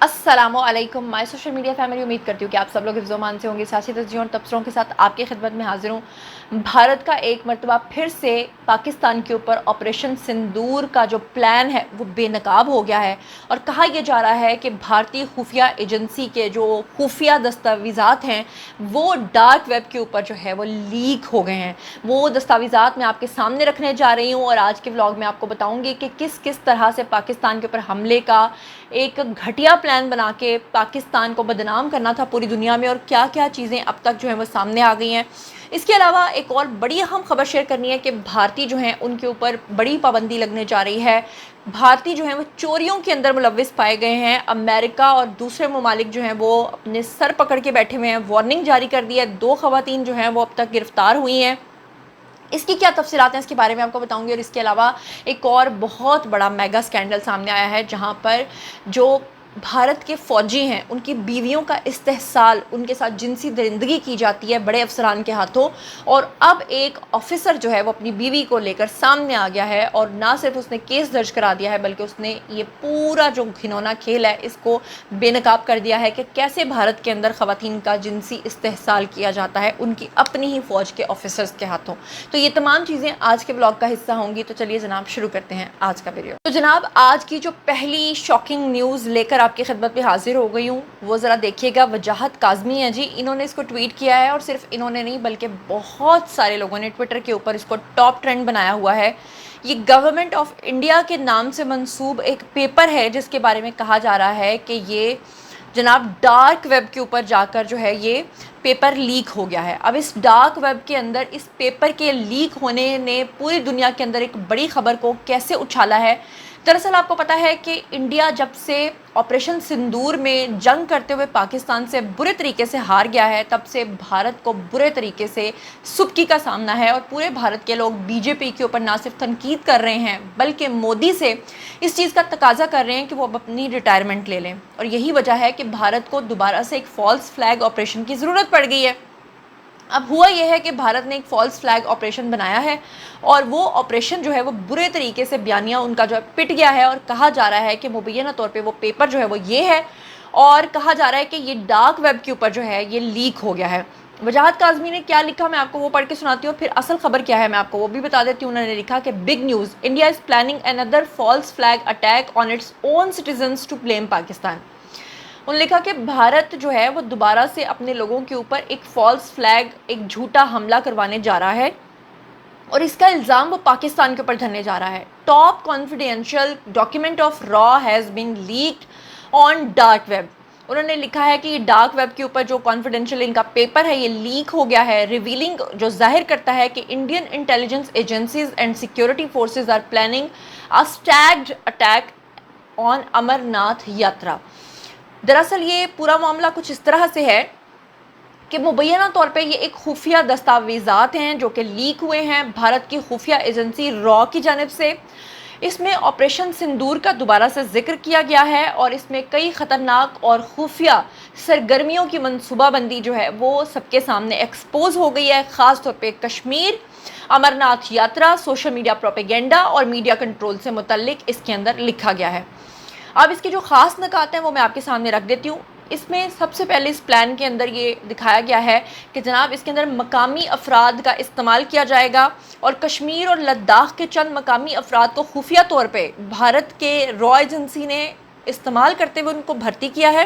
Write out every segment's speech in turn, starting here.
अस्सलामु अलैकुम my social media family. उम्मीद करती हूँ कि आप सब लोग हिफ्ज़-ओ-मान से होंगे। सियासी तस्दीरों और तबसरों के साथ आपकी खिदमत में हाजिर हूँ। भारत का एक मरतबा फिर से पाकिस्तान के ऊपर ऑपरेशन सिंदूर का जो प्लान है वो बेनकाब हो गया है और कहा यह जा रहा है कि भारतीय खुफिया एजेंसी के जो खुफिया दस्तावेज़ात हैं वो डार्क वेब के ऊपर जो है वो लीक हो गए हैं। वो दस्तावेज़ात मैं आपके सामने रखने जा रही हूँ और आज के व्लॉग में आपको बताऊँगी कि किस किस तरह से पाकिस्तान के ऊपर हमले का एक घटिया प्लान बना के पाकिस्तान को बदनाम करना था पूरी दुनिया में और क्या क्या चीज़ें अब तक जो है वो सामने आ गई हैं। इसके अलावा एक और बड़ी अहम खबर शेयर करनी है कि भारतीय जो हैं उनके ऊपर बड़ी पाबंदी लगने जा रही है। भारतीय जो हैं वो चोरियों के अंदर मुलव्विस पाए गए हैं। अमेरिका और दूसरे ममालिक जो हैं वो अपने सर पकड़ के बैठे हुए हैं। वार्निंग जारी कर दी है। 2 ख़वातीन जो हैं वो अब तक गिरफ़्तार हुई हैं। इसकी क्या तफसीलात हैं इसके बारे में आपको बताऊंगी। और इसके अलावा एक और बहुत बड़ा मेगा स्कैंडल सामने आया है जहां पर जो भारत के फ़ौजी हैं उनकी बीवियों का इस्तेहसाल, उनके साथ जिनसी दरिंदगी की जाती है बड़े अफसरान के हाथों। और अब एक ऑफिसर जो है वो अपनी बीवी को लेकर सामने आ गया है और ना सिर्फ उसने केस दर्ज करा दिया है बल्कि उसने ये पूरा जो घिनौना खेल है इसको बेनकाब कर दिया है कि कैसे भारत के अंदर ख़वातीन का जिनसी इस्तेहसाल किया जाता है उनकी अपनी ही फ़ौज के ऑफिसर्स के हाथों। तो ये तमाम चीज़ें आज के ब्लॉग का हिस्सा होंगी। तो चलिए जनाब शुरू करते हैं आज का वीडियो। तो जनाब आज की जो पहली शॉकिंग न्यूज़ लेकर आपकी खिदमत में हाजिर हो गई हूँ वो ज़रा देखिएगा। वजाहत काज़मी है जी, इन्होंने इसको ट्वीट किया है और सिर्फ इन्होंने नहीं बल्कि बहुत सारे लोगों ने ट्विटर के ऊपर इसको टॉप ट्रेंड बनाया हुआ है। ये गवर्नमेंट ऑफ इंडिया के नाम से मंसूब एक पेपर है जिसके बारे में कहा जा रहा है कि ये जनाब डार्क वेब के ऊपर जाकर जो है ये पेपर लीक हो गया है। अब इस डार्क वेब के अंदर इस पेपर के लीक होने ने पूरी दुनिया के अंदर एक बड़ी खबर को कैसे उछाला है। दरअसल आपको पता है कि इंडिया जब से ऑपरेशन सिंदूर में जंग करते हुए पाकिस्तान से बुरे तरीके से हार गया है तब से भारत को बुरे तरीके से सुबकी का सामना है और पूरे भारत के लोग बीजेपी के ऊपर ना सिर्फ तनकीद कर रहे हैं बल्कि मोदी से इस चीज़ का तकाजा कर रहे हैं कि वो अब अपनी रिटायरमेंट ले लें। और यही वजह है कि भारत को दोबारा से एक फॉल्स फ्लैग ऑपरेशन की ज़रूरत पड़ गई है। अब हुआ यह है कि भारत ने एक फॉल्स फ्लैग ऑपरेशन बनाया है और वो ऑपरेशन जो है वो बुरे तरीके से बयानिया उनका जो है पिट गया है और कहा जा रहा है कि मुबैना तौर पे वो पेपर जो है वो ये है और कहा जा रहा है कि ये डार्क वेब के ऊपर जो है ये लीक हो गया है। वजाहत काज़मी ने क्या लिखा मैं आपको वो पढ़ के सुनाती हूँ, फिर असल खबर क्या है मैं आपको वो भी बता देती हूँ। उन्होंने लिखा कि big news, India is planning another false flag attack on its own citizens to blame Pakistan. उन्होंने लिखा कि भारत जो है वो दोबारा से अपने लोगों के ऊपर एक फॉल्स फ्लैग, एक झूठा हमला करवाने जा रहा है और इसका इल्ज़ाम वो पाकिस्तान के ऊपर धरने जा रहा है। टॉप कॉन्फिडेंशियल डॉक्यूमेंट ऑफ रॉ has been leaked on dark web. उन्होंने लिखा है कि ये डार्क वेब के ऊपर जो कॉन्फिडेंशियल इनका पेपर है ये लीक हो गया है, रिवीलिंग जो जाहिर करता है कि Indian intelligence agencies and security forces are planning a staged attack on Amarnath Yatra. दरअसल ये पूरा मामला कुछ इस तरह से है कि मुबैना तौर पे ये एक खुफिया दस्तावेज़ात हैं जो कि लीक हुए हैं भारत की खुफिया एजेंसी रॉ की जानिब से। इसमें ऑपरेशन सिंदूर का दोबारा से जिक्र किया गया है और इसमें कई ख़तरनाक और खुफिया सरगर्मियों की मनसूबाबंदी जो है वो सबके सामने एक्सपोज हो गई है। ख़ास तौर पे कश्मीर, अमरनाथ यात्रा, सोशल मीडिया प्रोपेगेंडा और मीडिया कंट्रोल से मुतल्लिक इसके अंदर लिखा गया है। अब इसके जो ख़ास नकात हैं वो मैं आपके सामने रख देती हूँ। इसमें सबसे पहले इस प्लान के अंदर ये दिखाया गया है कि जनाब इसके अंदर मकामी अफराद का इस्तेमाल किया जाएगा और कश्मीर और लद्दाख के चंद मकामी अफराद को खुफिया तौर पे भारत के रॉ एजेंसी ने इस्तेमाल करते हुए उनको भर्ती किया है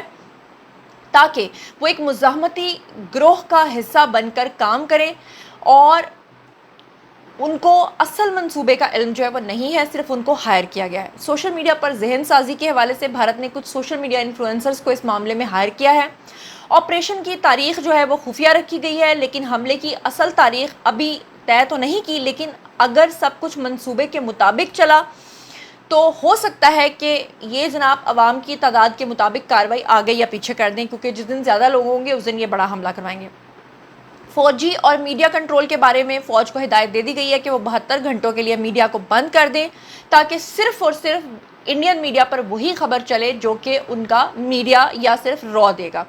ताकि वो एक मुज़ाहमती ग्रोह का हिस्सा बनकर काम करें और उनको असल मंसूबे का इल्म जो है वो नहीं है, सिर्फ उनको हायर किया गया है। सोशल मीडिया पर जहन साजी के हवाले से भारत ने कुछ सोशल मीडिया इन्फ्लुएंसर्स को इस मामले में हायर किया है। ऑपरेशन की तारीख जो है वो खुफिया रखी गई है लेकिन हमले की असल तारीख अभी तय तो नहीं की, लेकिन अगर सब कुछ मंसूबे के मुताबिक चला तो हो सकता है कि ये जनाब आवाम की तादाद के मुताबिक कार्रवाई आगे या पीछे कर दें, क्योंकि जिस दिन ज़्यादा लोग होंगे उस दिन ये बड़ा हमला करवाएंगे। फ़ौजी और मीडिया कंट्रोल के बारे में फ़ौज को हिदायत दे दी गई है कि वो 72 घंटों के लिए मीडिया को बंद कर दें ताकि सिर्फ़ और सिर्फ इंडियन मीडिया पर वही खबर चले जो कि उनका मीडिया या सिर्फ रॉ देगा।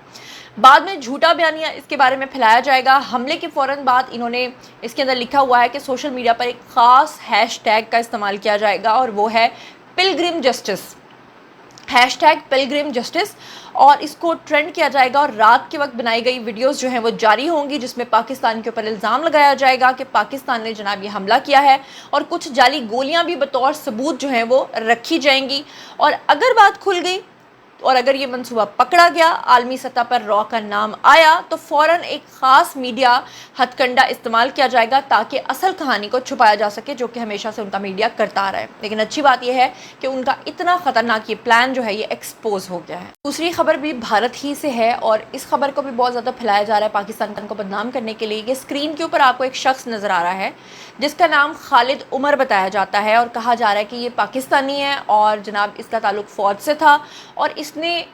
बाद में झूठा बयानिया इसके बारे में फैलाया जाएगा। हमले के फ़ौरन बाद इन्होंने इसके अंदर लिखा हुआ है कि सोशल मीडिया पर एक ख़ास हैशटैग का इस्तेमाल किया जाएगा और वो है Pilgrim justice. Hashtag Pilgrim justice, और इसको ट्रेंड किया जाएगा और रात के वक्त बनाई गई वीडियोस जो हैं वो जारी होंगी, जिसमें पाकिस्तान के ऊपर इल्ज़ाम लगाया जाएगा कि पाकिस्तान ने जनाब ये हमला किया है, और कुछ जाली गोलियां भी बतौर सबूत जो हैं वो रखी जाएंगी। और अगर बात खुल गई और अगर ये मंसूबा पकड़ा गया, आलमी सतह पर रॉ का नाम आया, तो फ़ौरन एक ख़ास मीडिया हथकंडा इस्तेमाल किया जाएगा ताकि असल कहानी को छुपाया जा सके, जो कि हमेशा से उनका मीडिया करता आ रहा है। लेकिन अच्छी बात यह है कि उनका इतना ख़तरनाक ये प्लान जो है ये एक्सपोज हो गया है। दूसरी खबर भी भारत ही से है और इस खबर को भी बहुत ज़्यादा फैलाया जा रहा है पाकिस्तान को बदनाम करने के लिए। ये स्क्रीन के ऊपर आपको एक शख्स नज़र आ रहा है जिसका नाम खालिद उमर बताया जाता है, और कहा जा रहा है कि ये पाकिस्तानी है और जनाब इसका ताल्लुक फ़ौज से था, और इसने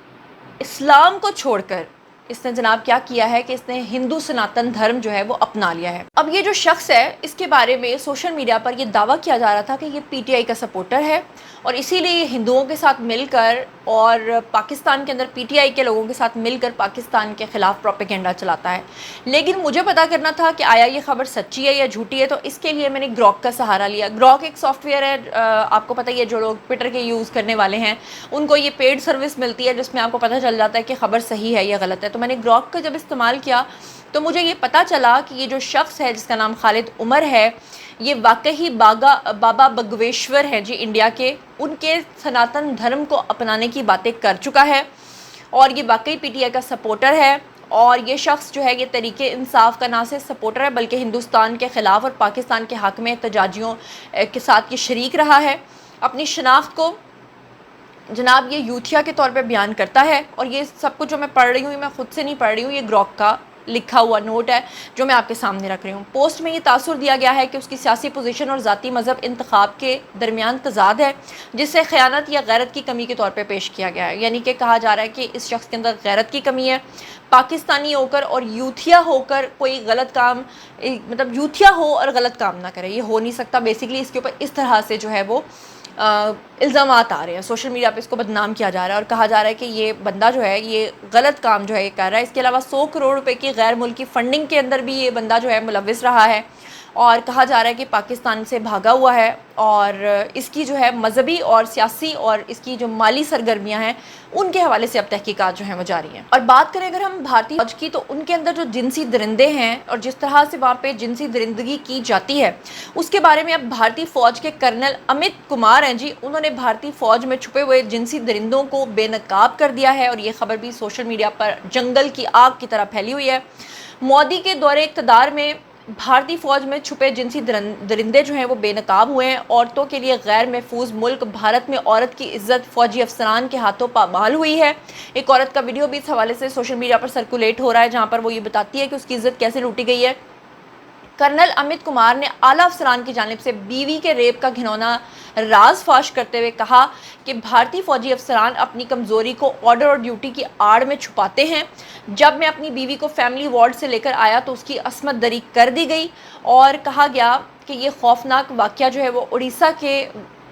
इस्लाम को छोड़कर इसने जनाब क्या किया है कि इसने हिंदू सनातन धर्म जो है वो अपना लिया है। अब ये जो शख्स है, इसके बारे में सोशल मीडिया पर ये दावा किया जा रहा था कि ये पीटीआई का सपोर्टर है और इसीलिए ये हिंदुओं के साथ मिलकर और पाकिस्तान के अंदर पीटीआई के लोगों के साथ मिलकर पाकिस्तान के ख़िलाफ़ प्रोपेगेंडा चलाता है। लेकिन मुझे पता करना था कि आया ये खबर सच्ची है या झूठी है, तो इसके लिए मैंने ग्रॉक का सहारा लिया। ग्रॉक एक सॉफ्टवेयर है, आपको पता ही है, जो लोग ट्विटर के यूज़ करने वाले हैं उनको ये पेड सर्विस मिलती है जिसमें आपको पता चल जाता है कि खबर सही है या गलत है। तो मैंने ग्रॉक का जब इस्तेमाल किया तो मुझे ये पता चला कि ये जो शख्स है जिसका नाम खालिद उमर है, ये वाकई बाबा बगवेश्वर है जी इंडिया के, उनके सनातन धर्म को अपनाने की बातें कर चुका है और ये वाकई पीटीआई का सपोर्टर है। और ये शख्स जो है ये तरीके इंसाफ का ना सिर्फ सपोर्टर है बल्कि हिंदुस्तान के ख़िलाफ़ और पाकिस्तान के हक़ में एहतजाजियों के साथ ये शरीक रहा है। अपनी शनाख्त को जनाब ये यूथिया के तौर पे बयान करता है, और ये सब कुछ जो मैं पढ़ रही हूँ ये मैं ख़ुद से नहीं पढ़ रही हूँ, ये ग्रॉक का लिखा हुआ नोट है जो मैं आपके सामने रख रही हूँ। पोस्ट में ये तासुर दिया गया है कि उसकी सियासी पोजीशन और ज़ाती मज़हब इंतखाब के दरमियान तजाद है, जिससे ख़यानत या गैरत की कमी के तौर पे पेश किया गया है। यानी कि कहा जा रहा है कि इस शख्स के अंदर गैरत की कमी है, पाकिस्तानी होकर और यूथिया होकर कोई गलत काम, मतलब यूथिया हो और गलत काम ना करे, ये हो नहीं सकता। बेसिकली इसके ऊपर इस तरह से जो है वो इल्ज़ामात आ रहे हैं, सोशल मीडिया पे इसको बदनाम किया जा रहा है और कहा जा रहा है कि ये बंदा जो है ये गलत काम जो है ये कर रहा है। इसके अलावा 100 करोड़ रुपए की गैर मुल्की फ़ंडिंग के अंदर भी ये बंदा जो है मुलव्विस रहा है, और कहा जा रहा है कि पाकिस्तान से भागा हुआ है, और इसकी जो है मजहबी और सियासी और इसकी जो माली सरगर्मियां हैं उनके हवाले से अब तहकीकात जो हैं वो जारी हैं। और बात करें अगर हम भारतीय फौज की, तो उनके अंदर जो जिनसी दरिंदे हैं और जिस तरह से वहाँ पे जिनसी दरिंदगी की जाती है उसके बारे में अब भारतीय फ़ौज के कर्नल अमित कुमार हैं जी, उन्होंने भारतीय फ़ौज में छुपे हुए जिनसी दरिंदों को बेनकाब कर दिया है, और ये खबर भी सोशल मीडिया पर जंगल की आग की तरह फैली हुई है। मोदी के दौरे इक़्तिदार में भारतीय फ़ौज में छुपे जिनसी दरिंदे जो हैं वो बेनकाब हुए हैं। औरतों के लिए गैर महफूज मुल्क भारत में औरत की इज्जत फ़ौजी अफसरान के हाथों पामाल हुई है। एक औरत का वीडियो भी इस हवाले से सोशल मीडिया पर सर्कुलेट हो रहा है, जहाँ पर वो ये बताती है कि उसकी इज्जत कैसे लूटी गई है। कर्नल अमित कुमार ने आला अफसरान की जानिब से बीवी के रेप का घिनौना राज फाश करते हुए कहा कि भारतीय फौजी अफसरान अपनी कमज़ोरी को ऑर्डर और ड्यूटी की आड़ में छुपाते हैं। जब मैं अपनी बीवी को फैमिली वार्ड से लेकर आया तो उसकी असमत दरी कर दी गई, और कहा गया कि ये खौफनाक वाक़या जो है वो उड़ीसा के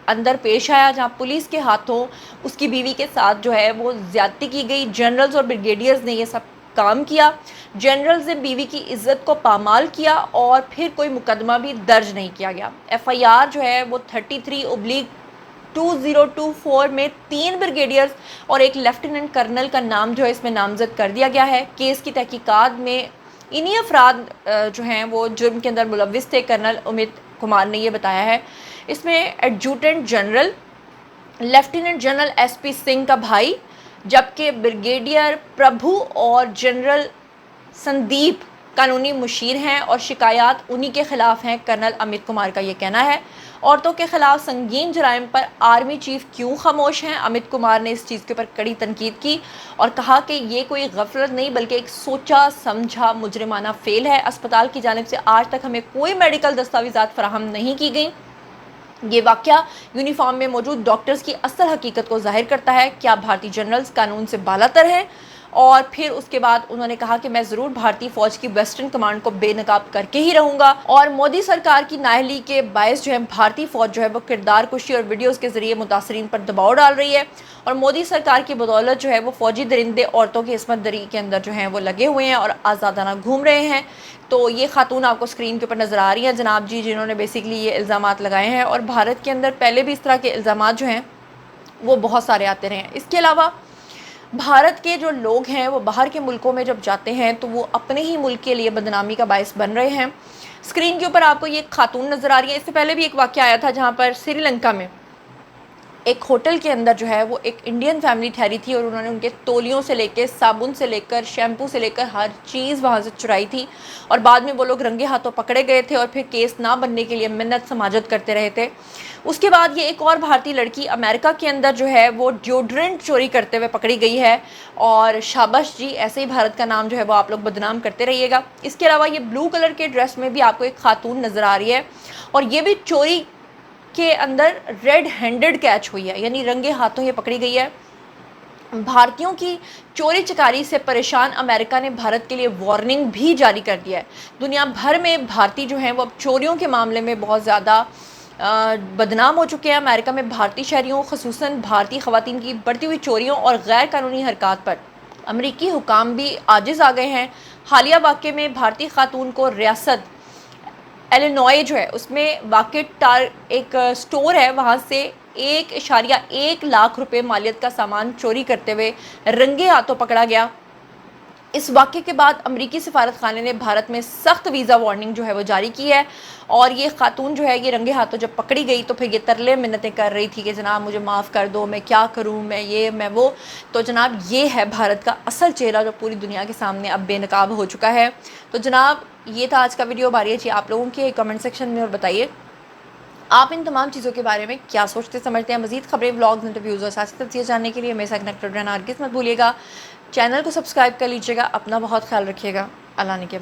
अंदर पेश आया, जहाँ पुलिस के हाथों उसकी बीवी के साथ जो है वो ज़्यादती की गई। जनरल्स और ब्रिगेडियर्स ने ये सब काम किया। जनरल्स ने बीवी की इज्जत को पामाल किया और फिर कोई मुकदमा भी दर्ज नहीं किया गया। एफआईआर जो है वो 33/2024 में 3 ब्रिगेडियर्स और एक लेफ्टिनेंट कर्नल का नाम जो है इसमें नामजद कर दिया गया है। केस की तहकीकात में इन्हीं अफराद जो हैं वो जुर्म के अंदर मुलव्विस थे। कर्नल अमित कुमार ने ये बताया है। इसमें adjutant general, lieutenant general SP Singh का भाई, जबकि ब्रिगेडियर प्रभु और जनरल संदीप कानूनी मुशीर हैं और शिकायत उन्हीं के ख़िलाफ़ हैं। कर्नल अमित कुमार का ये कहना है। औरतों के ख़िलाफ़ संगीन जराइम पर आर्मी चीफ क्यों खामोश हैं? अमित कुमार ने इस चीज़ के ऊपर कड़ी तनकीद की और कहा कि ये कोई गफलत नहीं बल्कि एक सोचा समझा मुजरिमाना फ़ेल है। अस्पताल की जानिब से आज तक हमें कोई मेडिकल दस्तावेज़ात फराहम नहीं की गई। ये वाक़या यूनिफॉर्म में मौजूद डॉक्टर्स की असल हकीकत को जाहिर करता है। क्या भारतीय जनरल्स कानून से बालातर हैं? और फिर उसके बाद उन्होंने कहा कि मैं ज़रूर भारतीय फ़ौज की वेस्टर्न कमांड को बेनकाब करके ही रहूँगा। और मोदी सरकार की नाअहली के बायस जो है भारतीय फ़ौज जो है वो किरदार कुशी और वीडियोज़ के ज़रिए मुतासरीन पर दबाव डाल रही है, और मोदी सरकार की बदौलत जो है वो फ़ौजी दरिंदे औरतों की इसमत दरी के अंदर जो हैं वो लगे हुए हैं और आज़ादाना घूम रहे हैं। तो ये खातून आपको स्क्रीन के ऊपर नज़र आ रही हैं जनाब जी, जिन्होंने बेसिकली ये इल्ज़ामात लगाए हैं। और भारत के अंदर पहले भी इस तरह के इल्ज़ामात जो हैं وہ بہت سارے آتے رہے ہیں۔ اس کے علاوہ بھارت کے جو لوگ ہیں وہ باہر کے ملکوں میں جب جاتے ہیں تو وہ اپنے ہی ملک کے لیے بدنامی کا باعث بن رہے ہیں۔ اسکرین کے اوپر آپ کو یہ ایک خاتون نظر آ رہی ہے، اس سے پہلے بھی ایک واقعہ آیا تھا جہاں پر سری لنکا میں ایک ہوٹل کے اندر جو ہے وہ ایک انڈین فیملی ٹھہری تھی اور انہوں نے ان کے تولیوں سے لے کے صابن سے لے کر شیمپو سے لے کر ہر چیز وہاں سے چرائی تھی، اور بعد میں وہ لوگ رنگے ہاتھوں پکڑے گئے تھے اور پھر کیس نہ بننے کے لیے منت سماجت کرتے رہے تھے۔ اس کے بعد یہ ایک اور بھارتی لڑکی امریکہ کے اندر جو ہے وہ ڈیوڈرنٹ چوری کرتے ہوئے پکڑی گئی ہے، اور شاباش جی، ایسے ہی بھارت کا نام جو ہے وہ آپ لوگ بدنام کرتے رہیے گا۔ اس کے علاوہ یہ بلو کلر کے ڈریس میں بھی آپ کو ایک خاتون نظر آ رہی ہے، اور یہ بھی چوری کے اندر ریڈ ہینڈڈ کیچ ہوئی ہے، یعنی رنگے ہاتھوں یہ پکڑی گئی ہے۔ بھارتیوں کی چوری چکاری سے پریشان امریکہ نے بھارت کے لیے وارننگ بھی جاری کر دیا ہے۔ دنیا بھر میں بھارتی جو ہیں وہ اب چوریوں کے معاملے میں بہت زیادہ بدنام ہو چکے ہیں۔ امریکہ میں بھارتی شہریوں خصوصاً بھارتی خواتین کی بڑھتی ہوئی چوریوں اور غیر قانونی حرکات پر امریکی حکام بھی عاجز آ گئے ہیں۔ حالیہ واقعے میں بھارتی خاتون کو ریاست ایلینوائے جو ہے اس میں واقع ایک سٹور ہے، وہاں سے 1.1 لاکھ روپے مالیت کا سامان چوری کرتے ہوئے رنگے ہاتھوں پکڑا گیا۔ اس واقعے کے بعد امریکی سفارت خانے نے بھارت میں سخت ویزا وارننگ جو ہے وہ جاری کی ہے، اور یہ خاتون جو ہے یہ رنگے ہاتھوں جب پکڑی گئی تو پھر یہ ترلے منتیں کر رہی تھی کہ جناب مجھے معاف کر دو، میں کیا کروں، میں یہ میں وہ۔ تو جناب یہ ہے بھارت کا اصل چہرہ جو پوری دنیا کے سامنے اب بے نقاب ہو چکا ہے۔ تو جناب یہ تھا آج کا ویڈیو، باری ہے آپ لوگوں کے کمنٹ سیکشن میں، اور بتائیے آپ ان تمام چیزوں کے بارے میں کیا سوچتے سمجھتے ہیں۔ مزید خبریں، ولاگز، انٹرویوز اور سیاسی تجزیے جاننے کے لیے میرے ساتھ کنیکٹڈ رہنا ہرگز مت بھولیے گا۔ چینل کو سبسکرائب کر لیجیے گا، اپنا بہت خیال رکھیے گا، اللہ نے کے بعد۔